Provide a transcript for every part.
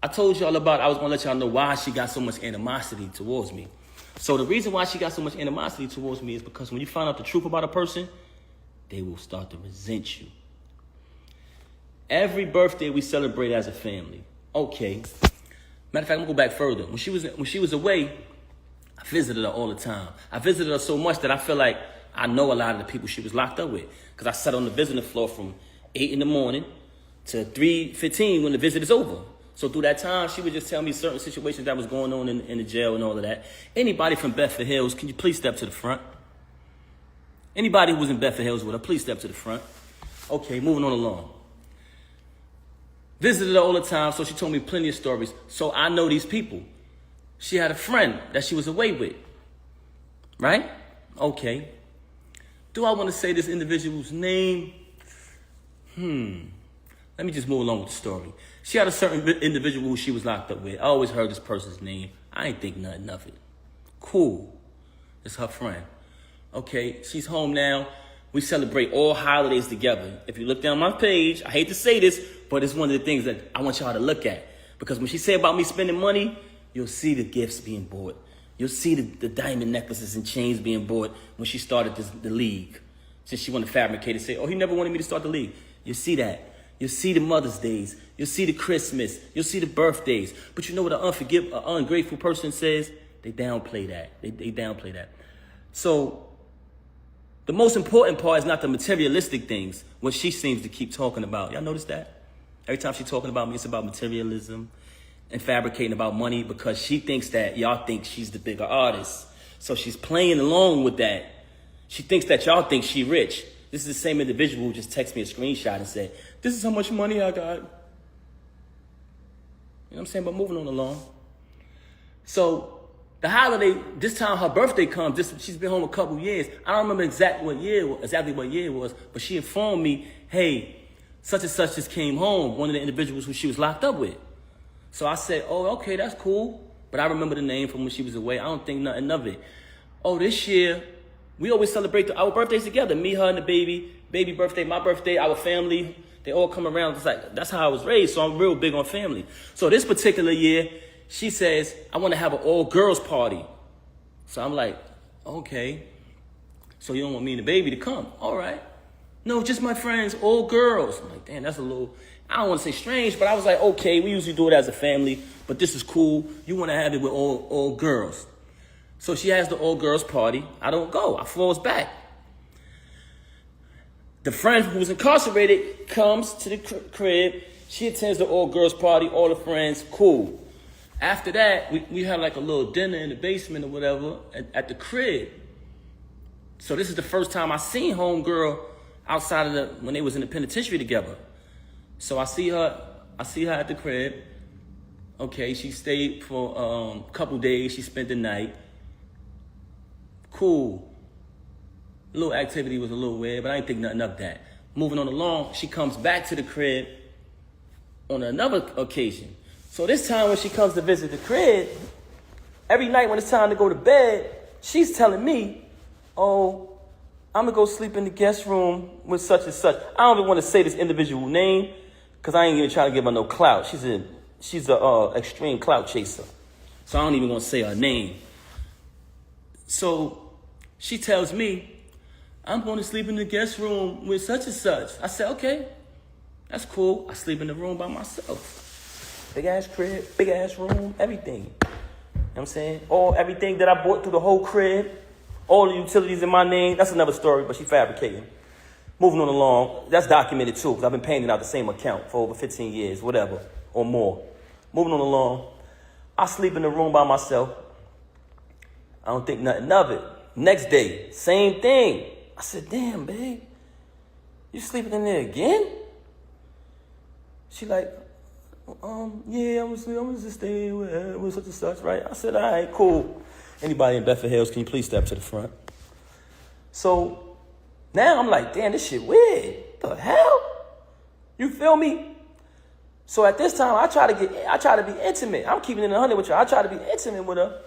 I told y'all about, I was gonna let y'all know why she got so much animosity towards me. So the reason why she got so much animosity towards me is because when you find out the truth about a person, they will start to resent you. Every birthday we celebrate as a family. Okay. Matter of fact, I'm gonna go back further. When she was away, I visited her all the time. I visited her so much that I feel like I know a lot of the people she was locked up with. Because I sat on the visiting floor from 8 in the morning to 3:15 when the visit is over. So through that time, she would just tell me certain situations that was going on in the jail and all of that. Anybody from Bedford Hills, can you please step to the front? Anybody who was in Bedford Hills with her, please step to the front. Okay, moving on along. Visited her all the time, so she told me plenty of stories. So I know these people. She had a friend that she was away with, right? Okay. Do I want to say this individual's name? Let me just move along with the story. She had a certain individual who she was locked up with. I always heard this person's name. I ain't think nothing of it. Cool. It's her friend. Okay, she's home now. We celebrate all holidays together. If you look down my page, I hate to say this, but it's one of the things that I want y'all to look at. Because when she say about me spending money, you'll see the gifts being bought. You'll see the diamond necklaces and chains being bought when she started the league. Since she wanted to fabricate and say, oh, he never wanted me to start the league. You see that. You'll see the Mother's Days. You'll see the Christmas. You'll see the birthdays. But you know what an ungrateful person says? They downplay that. They downplay that. So the most important part is not the materialistic things, what she seems to keep talking about. Y'all notice that? Every time she's talking about me, it's about materialism and fabricating about money because she thinks that y'all think she's the bigger artist. So she's playing along with that. She thinks that y'all think she rich. This is the same individual who just texted me a screenshot and said, this is how much money I got. You know what I'm saying? But moving on along. So the holiday, this time her birthday comes. She's been home a couple years. I don't remember exactly what year it was, but she informed me, hey, such and such just came home, one of the individuals who she was locked up with. So I said, oh, okay, that's cool. But I remember the name from when she was away. I don't think nothing of it. Oh, this year, we always celebrate our birthdays together. Me, her, and the baby birthday, my birthday, our family. They all come around. It's like, that's how I was raised, so I'm real big on family. So this particular year, she says, I want to have an all-girls party. So I'm like, okay. So you don't want me and the baby to come? All right. No, just my friends, all girls. I'm like, damn, that's a little, I don't want to say strange, but I was like, okay, we usually do it as a family, but this is cool. You want to have it with all girls. So she has the all-girls party. I don't go. I falls back. The friend who was incarcerated comes to the crib. She attends the all-girls party, all the friends, cool. After that, we had like a little dinner in the basement or whatever at the crib. So this is the first time I seen homegirl outside of when they was in the penitentiary together. So I see her at the crib. Okay, she stayed for a couple days. She spent the night. Cool. A little activity was a little weird, but I didn't think nothing of that. Moving on along, she comes back to the crib on another occasion. So this time when she comes to visit the crib, every night when it's time to go to bed, she's telling me, oh, I'm going to go sleep in the guest room with such and such. I don't even want to say this individual name because I ain't even trying to give her no clout. She's a extreme clout chaser. So I don't even want to say her name. So she tells me, I'm going to sleep in the guest room with such and such. I said, okay, that's cool. I sleep in the room by myself. Big ass crib, big ass room, everything. You know what I'm saying? Everything that I bought through the whole crib, all the utilities in my name. That's another story, but she fabricating. Moving on along, that's documented too, because I've been paying out the same account for over 15 years, whatever, or more. Moving on along, I sleep in the room by myself. I don't think nothing of it. Next day, same thing. I said, damn, babe, you sleeping in there again? She like, yeah, I'm just staying with such and such, right? I said, all right, cool. Anybody in Bedford Hills, can you please step to the front? So now I'm like, damn, this shit weird. The hell? You feel me? So at this time, I try to be intimate. I'm keeping it 100 with you. I try to be intimate with her.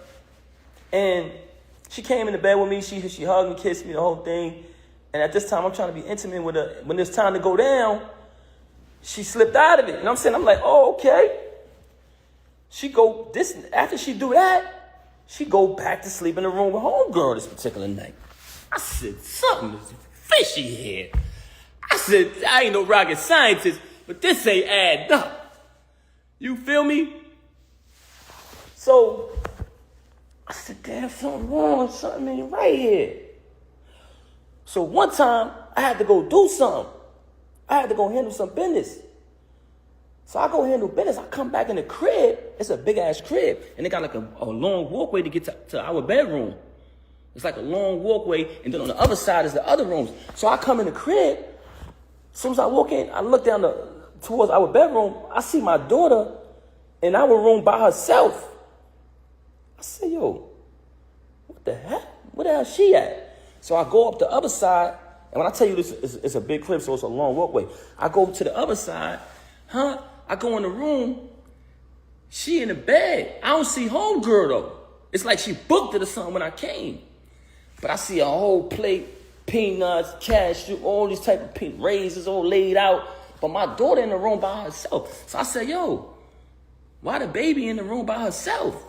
And she came into bed with me. She hugged me, kissed me, the whole thing. And at this time, I'm trying to be intimate with her. When it's time to go down, she slipped out of it. You know what I'm saying? I'm like, oh, okay. After she do that, she go back to sleep in the room with homegirl this particular night. I said, something is fishy here. I said, I ain't no rocket scientist, but this ain't add up. You feel me? So, I said, damn, something wrong, something ain't right here. So one time, I had to go do something. I had to go handle some business. So I go handle business. I come back in the crib. It's a big-ass crib. And they got like a long walkway to get to our bedroom. It's like a long walkway. And then on the other side is the other rooms. So I come in the crib. As soon as I walk in, I look down towards our bedroom. I see my daughter in our room by herself. I said, yo, what the heck? Where the hell is she at? So I go up the other side. And when I tell you this, it's a big crib, so it's a long walkway. I go to the other side. I go in the room. She in the bed. I don't see homegirl, though. It's like she booked it or something when I came. But I see a whole plate, peanuts, cashew, all these type of raisins all laid out. But my daughter in the room by herself. So I said, yo, why the baby in the room by herself?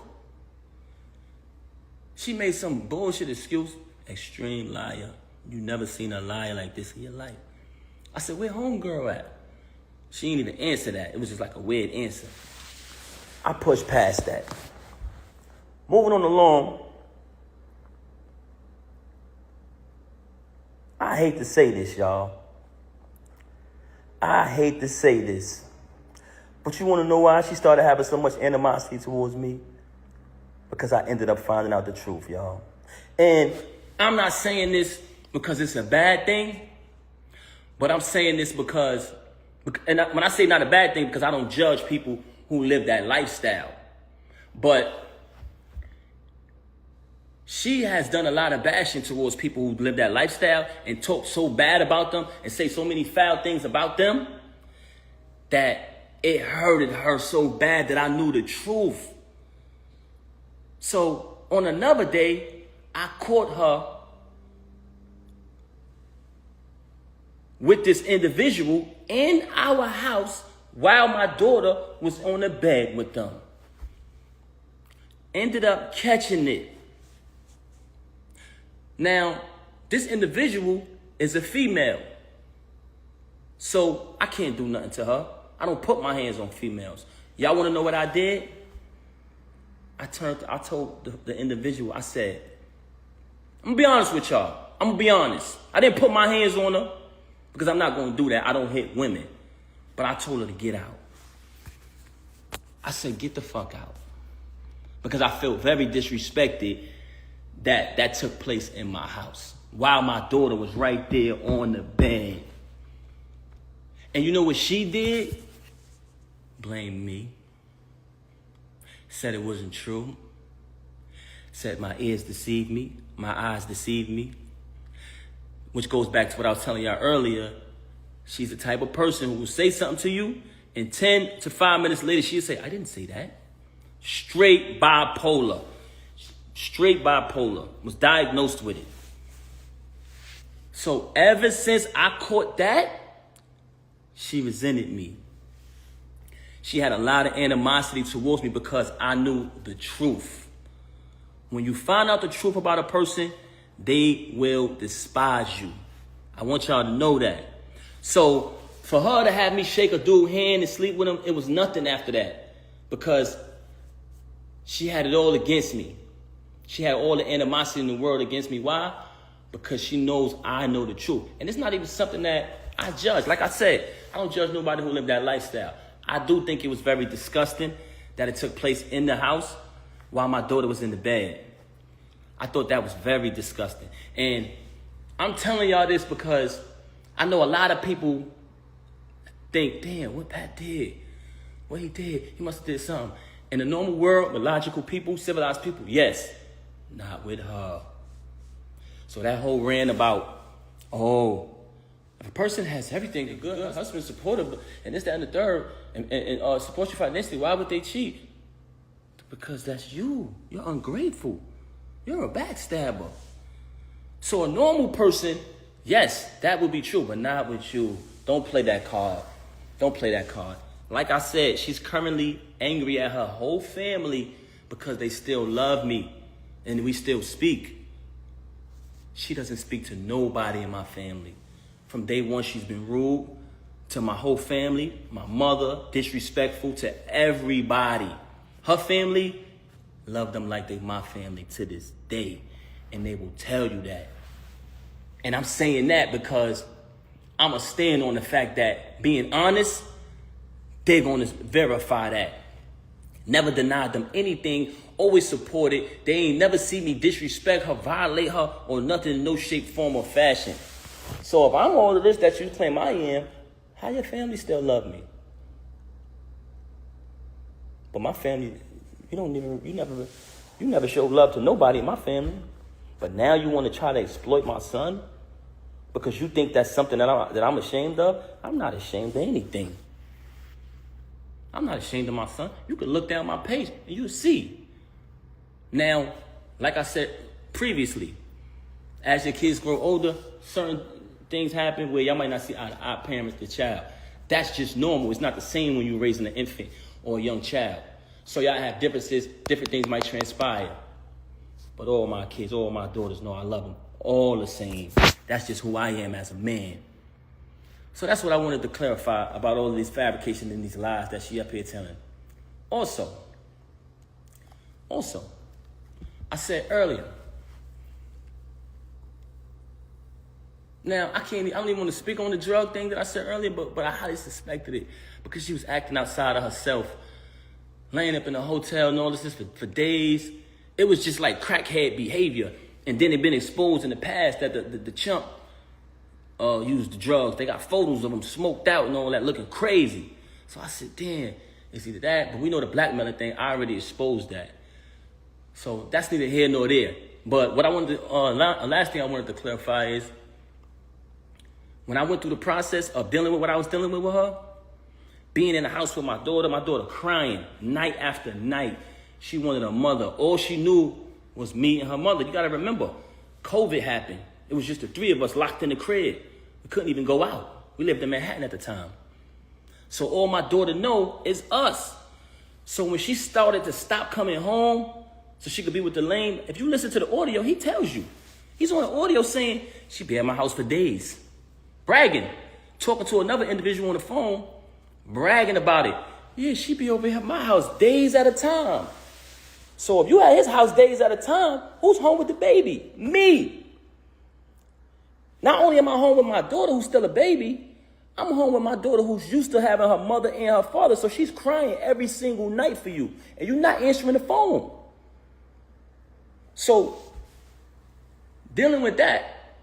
She made some bullshit excuse. Extreme liar. You never seen a liar like this in your life. I said, where homegirl at? She didn't even answer that. It was just like a weird answer. I pushed past that. Moving on along. I hate to say this, y'all. I hate to say this. But you want to know why she started having so much animosity towards me? Because I ended up finding out the truth, y'all. And I'm not saying this because it's a bad thing, but I'm saying this because, when I say not a bad thing, because I don't judge people who live that lifestyle. But she has done a lot of bashing towards people who live that lifestyle and talk so bad about them and say so many foul things about them that it hurted her so bad that I knew the truth. So on another day, I caught her with this individual in our house while my daughter was on the bed with them. Ended up catching it. Now, this individual is a female. So I can't do nothing to her. I don't put my hands on females. Y'all want to know what I did? I told the individual, I said, I'm going to be honest with y'all. I'm going to be honest. I didn't put my hands on her because I'm not going to do that. I don't hit women. But I told her to get out. I said, get the fuck out. Because I felt very disrespected that took place in my house while my daughter was right there on the bed. And you know what she did? Blamed me. Said it wasn't true. Said my ears deceived me. My eyes deceived me. Which goes back to what I was telling y'all earlier. She's the type of person who will say something to you, and 10 to 5 minutes later, she'll say, I didn't say that. Straight bipolar. Straight bipolar. Was diagnosed with it. So ever since I caught that, she resented me. She had a lot of animosity towards me because I knew the truth. When you find out the truth about a person, they will despise you. I want y'all to know that. So for her to have me shake a dude's hand and sleep with him, it was nothing after that. Because she had it all against me. She had all the animosity in the world against me. Why? Because she knows I know the truth. And it's not even something that I judge. Like I said, I don't judge nobody who lived that lifestyle. I do think it was very disgusting that it took place in the house while my daughter was in the bed. I thought that was very disgusting. And I'm telling y'all this because I know a lot of people think, damn, what Pat did, what he did, he must have did something. In the normal world, with logical people, civilized people, yes, not with her. So that whole rant about, if a person has everything, they're good, her husband's supportive, and this, that, and the third, and supports you financially, why would they cheat? Because that's you. You're ungrateful. You're a backstabber. So a normal person, yes, that would be true, but not with you. Don't play that card. Don't play that card. Like I said, she's currently angry at her whole family because they still love me and we still speak. She doesn't speak to nobody in my family. From day one, she's been rude to my whole family, my mother, disrespectful to everybody. Her family, love them like they my family to this day. And they will tell you that. And I'm saying that because I'm going to stand on the fact that being honest, they're going to verify that. Never denied them anything, always supported. They ain't never see me disrespect her, violate her, or nothing in no shape, form, or fashion. So if I'm all of this that you claim I am, how your family still love me? But my family, you never show love to nobody in my family. But now you want to try to exploit my son because you think that's something that I'm ashamed of? I'm not ashamed of anything. I'm not ashamed of my son. You can look down my page and you'll see. Now, like I said previously, as your kids grow older, certain things happen where y'all might not see eye to eye parents the child. That's just normal. It's not the same when you're raising an infant or a young child. So y'all have differences. Different things might transpire. But all my kids, all my daughters know I love them all the same. That's just who I am as a man. So that's what I wanted to clarify about all of these fabrications and these lies that she up here telling. Also, I said earlier, now I don't even want to speak on the drug thing that I said earlier, but I highly suspected it because she was acting outside of herself, laying up in a hotel and all this for days. It was just like crackhead behavior. And then it been exposed in the past that the chump used the drugs. They got photos of him smoked out and all that, looking crazy. So I said, damn, it's either that, but we know the blackmailing thing, I already exposed that. So that's neither here nor there. But what I wanted to, last thing I wanted to clarify is, when I went through the process of dealing with what I was dealing with her, being in the house with my daughter crying night after night. She wanted her mother. All she knew was me and her mother. You got to remember, COVID happened. It was just the three of us locked in the crib. We couldn't even go out. We lived in Manhattan at the time. So all my daughter know is us. So when she started to stop coming home so she could be with the lame, if you listen to the audio, he tells you. He's on the audio saying, she be at my house for days. Bragging. Talking to another individual on the phone, bragging about it. Yeah, she be over here at my house days at a time. So if you at his house days at a time, who's home with the baby? Me. Not only am I home with my daughter who's still a baby, I'm home with my daughter who's used to having her mother and her father. So she's crying every single night for you. And you're not answering the phone. So dealing with that,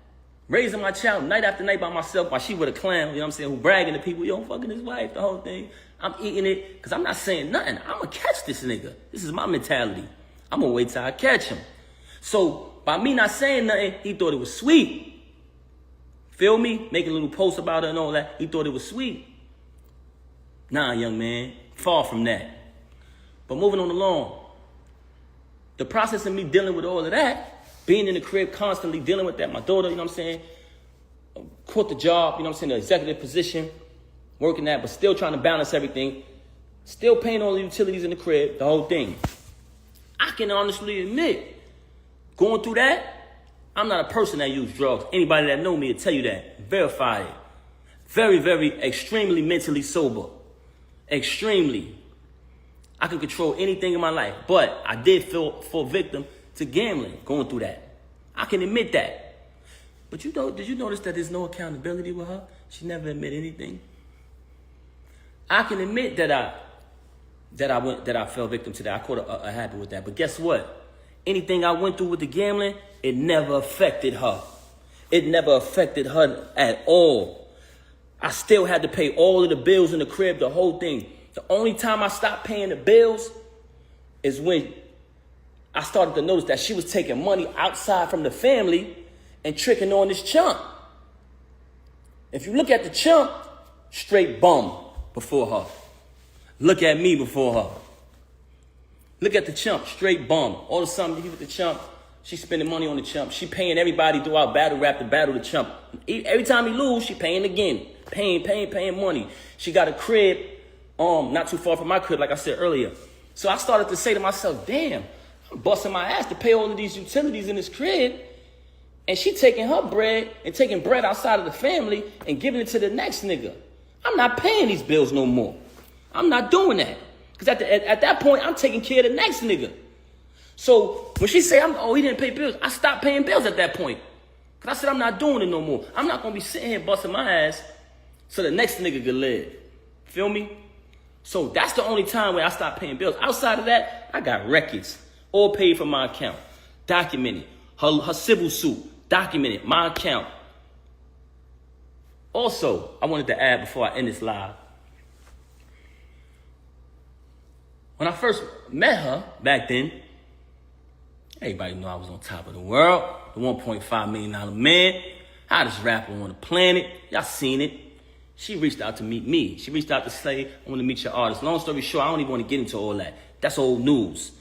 raising my child night after night by myself while she with a clown, you know what I'm saying, who bragging to people, yo, fucking his wife, the whole thing. I'm eating it because I'm not saying nothing. I'm going to catch this nigga. This is my mentality. I'm going to wait till I catch him. So by me not saying nothing, he thought it was sweet. Feel me? Making little posts about it and all that. He thought it was sweet. Nah, young man. Far from that. But moving on along. The process of me dealing with all of that, being in the crib constantly dealing with that, my daughter, you know what I'm saying, quit the job, you know what I'm saying, the executive position, working that, but still trying to balance everything, still paying all the utilities in the crib, the whole thing. I can honestly admit, going through that, I'm not a person that uses drugs. Anybody that know me will tell you that. Verify it. Very, very, extremely mentally sober. Extremely. I can control anything in my life, but I did fall victim to gambling, going through that. I can admit that. But did you notice that there's no accountability with her? She never admit anything. I can admit that I fell victim to that. I caught a habit with that. But guess what? Anything I went through with the gambling, it never affected her. It never affected her at all. I still had to pay all of the bills in the crib, the whole thing. The only time I stopped paying the bills is when I started to notice that she was taking money outside from the family and tricking on this chump. If you look at the chump, straight bum before her. Look at me before her. Look at the chump, straight bum. All of a sudden, you with the chump, she's spending money on the chump. She paying everybody throughout battle rap to battle the chump. Every time he lose, she paying again. Paying money. She got a crib not too far from my crib, like I said earlier. So I started to say to myself, damn, I'm busting my ass to pay all of these utilities in this crib. And she taking her bread and taking bread outside of the family and giving it to the next nigga. I'm not paying these bills no more. I'm not doing that. Because at that point, I'm taking care of the next nigga. So when she say, he didn't pay bills, I stopped paying bills at that point. Because I said, I'm not doing it no more. I'm not going to be sitting here busting my ass so the next nigga could live. Feel me? So that's the only time where I stopped paying bills. Outside of that, I got records, all paid from my account, documented. Her civil suit, documented, my account. Also, I wanted to add before I end this live. When I first met her back then, everybody knew I was on top of the world. The $1.5 million man, hottest rapper on the planet. Y'all seen it. She reached out to meet me. She reached out to say, I want to meet your artist. Long story short, I don't even want to get into all that. That's old news.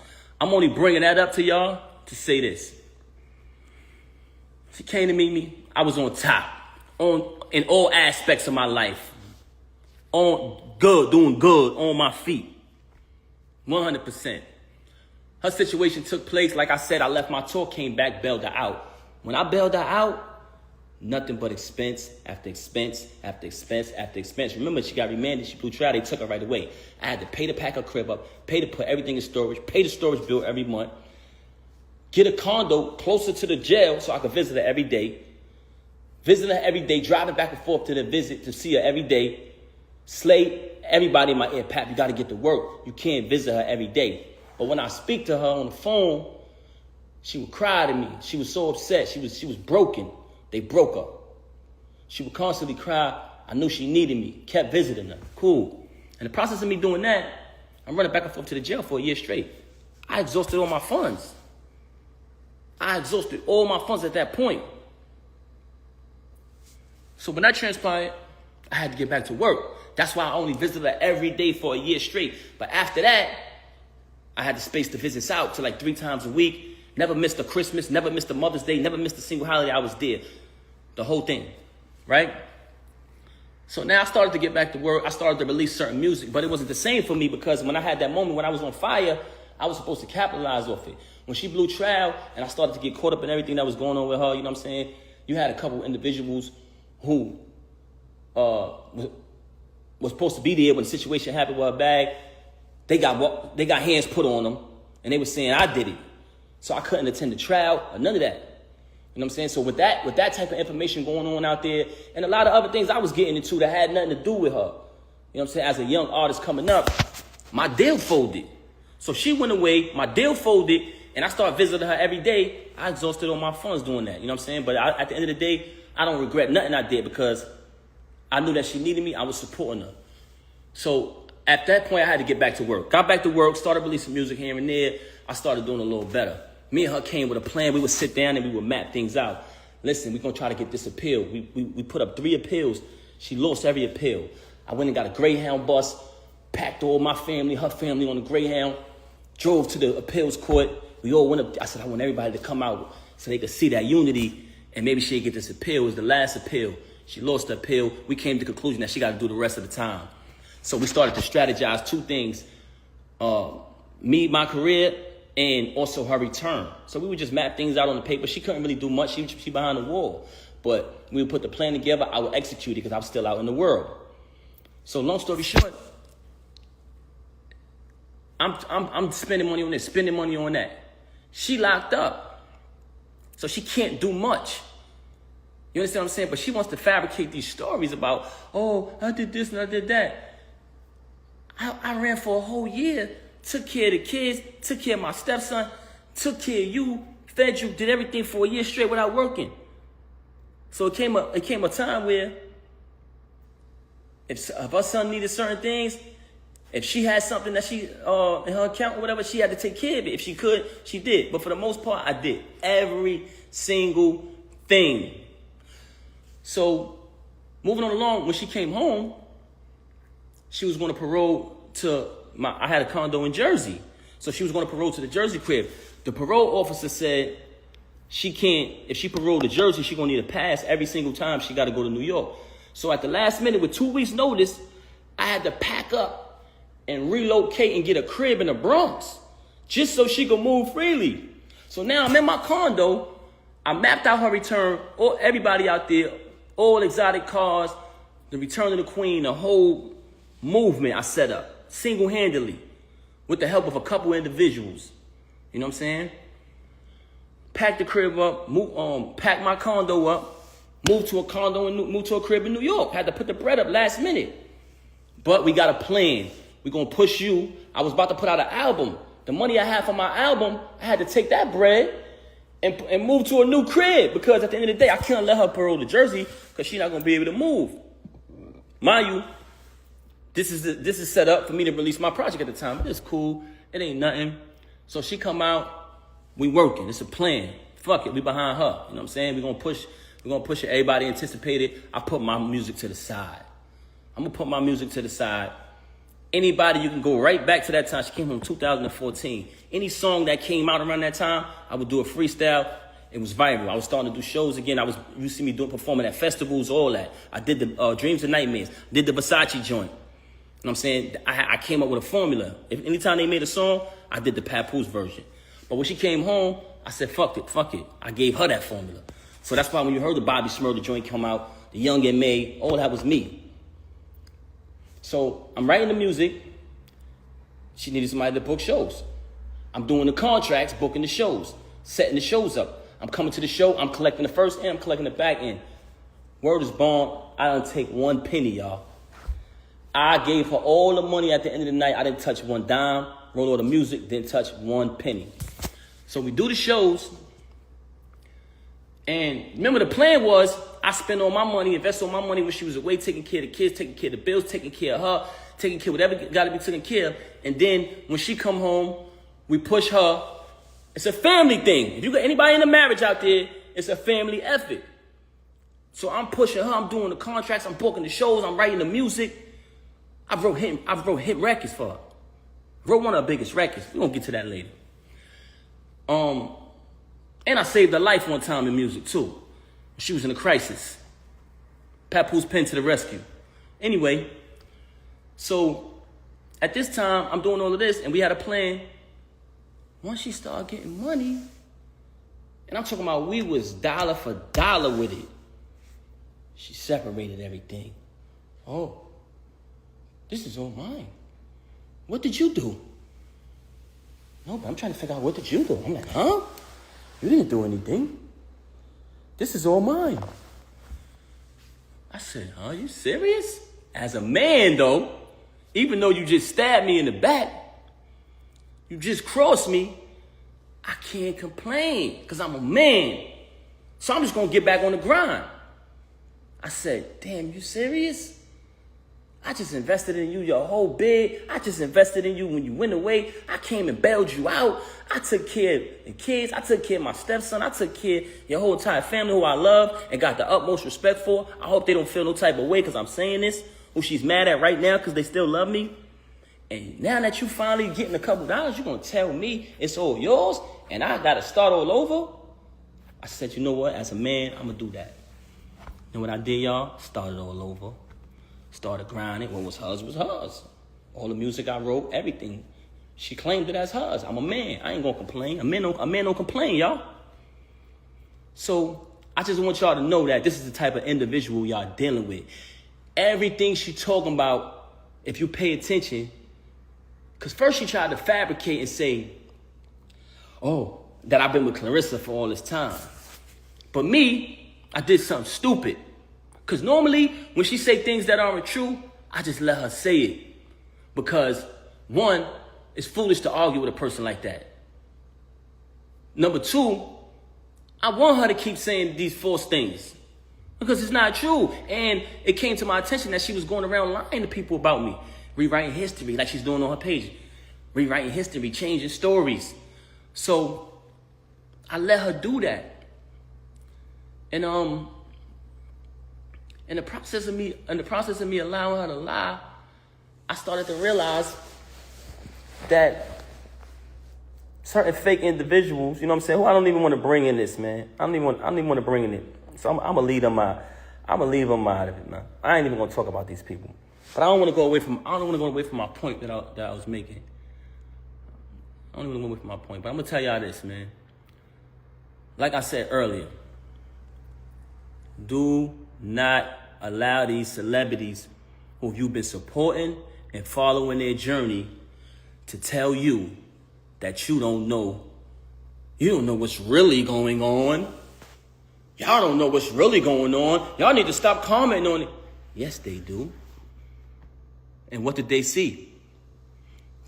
I'm only bringing that up to y'all to say this. She came to meet me. I was on top, in all aspects of my life. Doing good, on my feet. 100%. Her situation took place, like I said, I left my tour, came back, bailed her out. When I bailed her out, nothing but expense after expense after expense after expense. Remember, she got remanded, she blew trial, they took her right away. I had to pay to pack her crib up, pay to put everything in storage, pay the storage bill every month, get a condo closer to the jail so I could visit her every day. Visit her every day, driving back and forth to the visit to see her every day. Slay everybody in my ear, Pap, you got to get to work. You can't visit her every day. But when I speak to her on the phone, she would cry to me. She was so upset. She was broken. They broke her. She would constantly cry. I knew she needed me. Kept visiting her. Cool. In the process of me doing that, I'm running back and forth to the jail for a year straight. I exhausted all my funds. I exhausted all my funds at that point. So when that transpired, I had to get back to work. That's why I only visited her every day for a year straight. But after that, I had the space to visit out to like 3 times a week. Never missed a Christmas, never missed a Mother's Day, never missed a single holiday. I was there. The whole thing, right? So now I started to get back to work. I started to release certain music, but it wasn't the same for me because when I had that moment when I was on fire, I was supposed to capitalize off it. When she blew trial and I started to get caught up in everything that was going on with her, you know what I'm saying? You had a couple individuals who was supposed to be there when the situation happened with her bag. They got hands put on them, and they were saying I did it. So I couldn't attend the trial or none of that. You know what I'm saying? So with that type of information going on out there, and a lot of other things I was getting into that had nothing to do with her. You know what I'm saying? As a young artist coming up, my deal folded. So she went away, my deal folded, and I started visiting her every day. I exhausted all my funds doing that. You know what I'm saying? But at the end of the day, I don't regret nothing I did because I knew that she needed me. I was supporting her. So at that point, I had to get back to work. Got back to work, started releasing music here and there. I started doing a little better. Me and her came with a plan. We would sit down and we would map things out. Listen, we're going to try to get this appeal. We put up 3 appeals. She lost every appeal. I went and got a Greyhound bus, packed all my family, her family on the Greyhound, drove to the appeals court. We all went up. I said, I want everybody to come out so they could see that unity and maybe she'd get this appeal. It was the last appeal. She lost the appeal. We came to the conclusion that she got to do the rest of the time. So we started to strategize 2 things. Me, my career, and also her return. So we would just map things out on the paper. She couldn't really do much. She behind the wall. But we would put the plan together. I would execute it because I was still out in the world. So long story short, I'm spending money on this, spending money on that. She locked up. So she can't do much. You understand what I'm saying? But she wants to fabricate these stories about, oh, I did this and I did that. I ran for a whole year. Took care of the kids, took care of my stepson, took care of you, fed you, did everything for a year straight without working. So it came a time where if her son needed certain things, if she had something that she in her account or whatever, she had to take care of it. If she could, she did. But for the most part, I did every single thing. So moving on along, when she came home, she was going to parole to I had a condo in Jersey. So she was going to parole to the Jersey crib. The parole officer said she can't, if she paroled to Jersey, she's going to need a pass every single time she got to go to New York. So at the last minute, with 2 weeks notice, I had to pack up and relocate and get a crib in the Bronx just so she could move freely. So now I'm in my condo. I mapped out her return, or everybody out there, all exotic cars, the return of the queen, the whole movement I set up single-handedly with the help of a couple individuals. You know what I'm saying? Packed the crib up, packed my condo up, moved to a condo and moved to a crib in New York. Had to put the bread up last minute. But we got a plan. We're going to push you. I was about to put out an album. The money I had for my album, I had to take that bread and move to a new crib, because at the end of the day, I can't let her borrow the Jersey because she's not going to be able to move. Mind you, this is set up for me to release my project at the time. It's cool. It ain't nothing. So she come out. We working. It's a plan. Fuck it. We behind her. You know what I'm saying? We're going to push it. Everybody anticipated. I put my music to the side. I'm going to put my music to the side. Anybody, you can go right back to that time. She came from 2014. Any song that came out around that time, I would do a freestyle. It was viral. I was starting to do shows again. You see me performing at festivals, all that. I did the Dreams and Nightmares. Did the Versace joint. You know what I'm saying? I came up with a formula. Anytime they made a song, I did the Papoose version. But when she came home, I said, fuck it. I gave her that formula. So that's why when you heard the Bobby Smurda joint come out, the Young and May, all that was me. So I'm writing the music. She needed somebody to book shows. I'm doing the contracts, booking the shows, setting the shows up. I'm coming to the show. I'm collecting the first end. I'm collecting the back end. Word is bond. I don't take one penny, y'all. I gave her all the money at the end of the night. I didn't touch one dime. Wrote all the music. Didn't touch one penny. So we do the shows. And remember, the plan was I spend all my money, invest all my money when she was away, taking care of the kids, taking care of the bills, taking care of her, taking care of whatever got to be taken care of. And then when she come home, we push her. It's a family thing. If you got anybody in a marriage out there, it's a family effort. So I'm pushing her. I'm doing the contracts. I'm booking the shows. I'm writing the music. I wrote hit records for her. Wrote one of her biggest records. We're going to get to that later. And I saved her life one time in music, too. She was in a crisis. Papoose pen to the rescue. Anyway, so at this time, I'm doing all of this, and we had a plan. Once she started getting money, and I'm talking about we was dollar for dollar with it, she separated everything. Oh, this is all mine. What did you do? No, but I'm trying to figure out, what did you do? I'm like, huh? You didn't do anything. This is all mine. I said, huh, you serious? As a man, though, even though you just stabbed me in the back, you just crossed me, I can't complain because I'm a man. So I'm just going to get back on the grind. I said, damn, you serious? I just invested in you your whole bid. I just invested in you when you went away. I came and bailed you out. I took care of the kids. I took care of my stepson. I took care of your whole entire family who I love and got the utmost respect for. I hope they don't feel no type of way because I'm saying this, who she's mad at right now because they still love me. And now that you finally getting a couple dollars, you're going to tell me it's all yours and I got to start all over? I said, you know what? As a man, I'm going to do that. And what I did, y'all, started all over. Started grinding. What was hers was hers. All the music I wrote, everything. She claimed it as hers. I'm a man. I ain't going to complain. A man don't complain, y'all. So I just want y'all to know that this is the type of individual y'all dealing with. Everything she talking about, if you pay attention, because first she tried to fabricate and say, oh, that I've been with Clarissa for all this time. But me, I did something stupid. Because normally, when she say things that aren't true, I just let her say it. Because, one, it's foolish to argue with a person like that. Number two, I want her to keep saying these false things. Because it's not true. And it came to my attention that she was going around lying to people about me. Rewriting history like she's doing on her page. Rewriting history, changing stories. So, I let her do that. And, in the process of me allowing her to lie, I started to realize that certain fake individuals, you know what I'm saying, who I don't even want to bring in this, man. I don't even want to bring in it. So I'm gonna leave them out of it, man. I ain't even gonna talk about these people. But I don't want to go away from my point that I was making. I don't even want to go away from my point. But I'm gonna tell y'all this, man. Like I said earlier, do not allow these celebrities who you've been supporting and following their journey to tell you that you don't know what's really going on. Y'all don't know what's really going on. Y'all need to stop commenting on it. Yes, they do. And what did they see?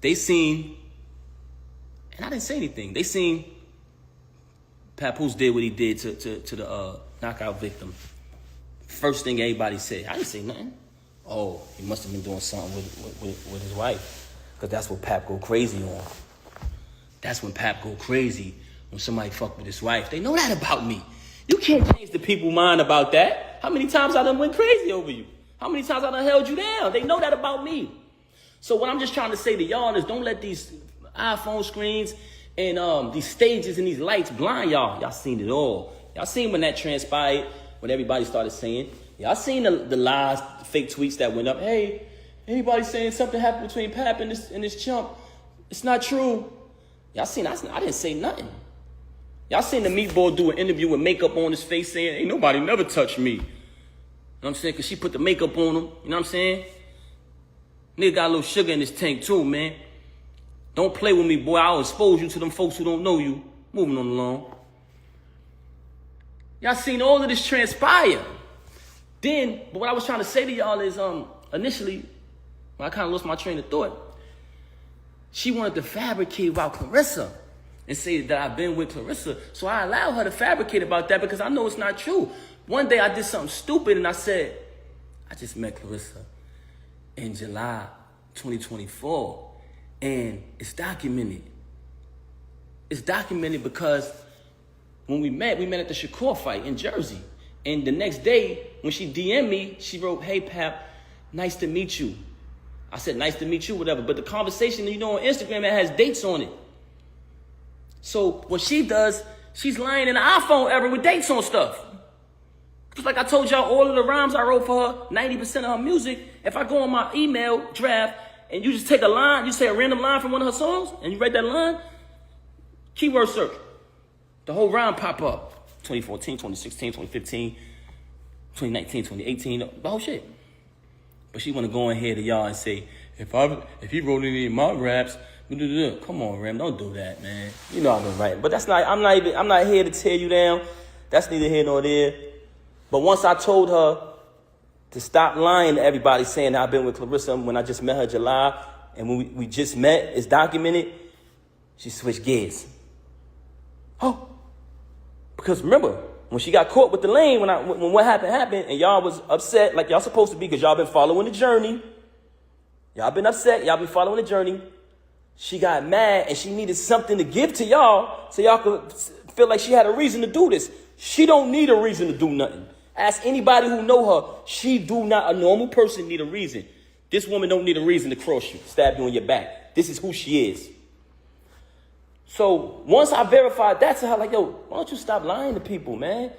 They seen, and I didn't say anything, they seen Papoose did what he did to the knockout victim. First thing everybody said, I didn't say nothing. Oh, he must have been doing something with his wife. Because that's what Pap go crazy on. That's when Pap go crazy, when somebody fuck with his wife. They know that about me. You can't change the people's mind about that. How many times I done went crazy over you? How many times I done held you down? They know that about me. So what I'm just trying to say to y'all is don't let these iPhone screens and these stages and these lights blind y'all. Y'all seen it all. Y'all seen when that transpired, when everybody started saying. Y'all seen the lies, the fake tweets that went up. Hey, anybody saying something happened between Pap and this chump? It's not true. Y'all seen, I didn't say nothing. Y'all seen the meatball do an interview with makeup on his face saying, ain't nobody never touched me. You know what I'm saying? Because she put the makeup on him. You know what I'm saying? Nigga got a little sugar in his tank too, man. Don't play with me, boy. I'll expose you to them folks who don't know you. Moving on along. Y'all seen all of this transpire. Then, but what I was trying to say to y'all is, initially, when I kind of lost my train of thought, she wanted to fabricate about Clarissa and say that I've been with Clarissa. So I allowed her to fabricate about that because I know it's not true. One day I did something stupid and I said, I just met Clarissa in July 2024. And it's documented. It's documented because when we met at the Shakur fight in Jersey. And the next day, when she DM'd me, she wrote, hey, Pap, nice to meet you. I said, nice to meet you, whatever. But the conversation, on Instagram, it has dates on it. So what she does, she's lying in the iPhone era with dates on stuff. Just like I told y'all, all of the rhymes I wrote for her, 90% of her music, if I go on my email draft and you just take a line, you say a random line from one of her songs, and you write that line, keyword search, the whole rhyme pop up. 2014, 2016, 2015, 2019, 2018, the whole shit. But she want to go in here to y'all and say, if he wrote any of my raps, come on, Rem, don't do that, man. You know I've been writing. But I'm not here to tear you down. That's neither here nor there. But once I told her to stop lying to everybody saying that I've been with Clarissa when I just met her in July, and when we just met, it's documented, she switched gears. Oh. Because remember, when she got caught with the lane, when what happened, and y'all was upset like y'all supposed to be because y'all been following the journey. Y'all been upset. Y'all been following the journey. She got mad and she needed something to give to y'all so y'all could feel like she had a reason to do this. She don't need a reason to do nothing. Ask anybody who know her. A normal person need a reason. This woman don't need a reason to cross you, stab you in your back. This is who she is. So once I verified that to her, like, yo, why don't you stop lying to people, man?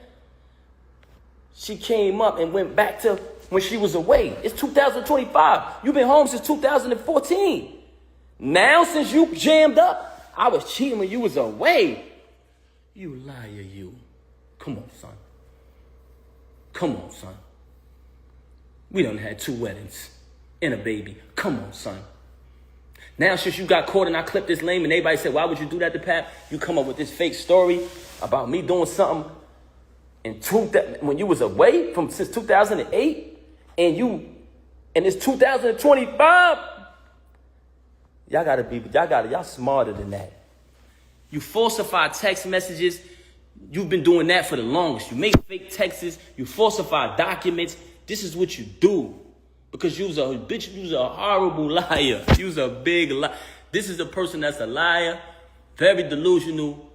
She came up and went back to when she was away. It's 2025. You've been home since 2014. Now, since you jammed up, I was cheating when you was away. You liar, you. Come on, son. Come on, son. We done had 2 weddings and a baby. Come on, son. Now, since you got caught and I clipped this lame and everybody said, why would you do that to Pap? You come up with this fake story about me doing something when you was away since 2008 and it's 2025. Y'all smarter than that. You falsify text messages. You've been doing that for the longest. You make fake texts. You falsify documents. This is what you do. Because you was a bitch, you was a horrible liar. You was a big liar. This is a person that's a liar, very delusional,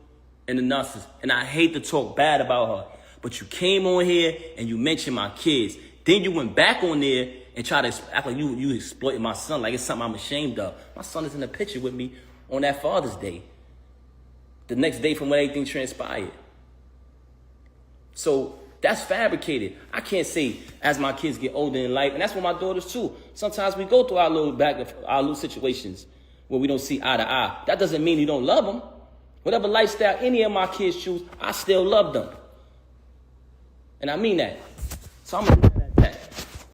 and a narcissist. And I hate to talk bad about her. But you came on here and you mentioned my kids. Then you went back on there and tried to act like you exploited my son, like it's something I'm ashamed of. My son is in the picture with me on that Father's Day. The next day from when everything transpired. So That's fabricated. I can't say as my kids get older in life, and that's with my daughters too. Sometimes we go through our little situations where we don't see eye to eye. That doesn't mean you don't love them. Whatever lifestyle any of my kids choose, I still love them. And I mean that. So I'm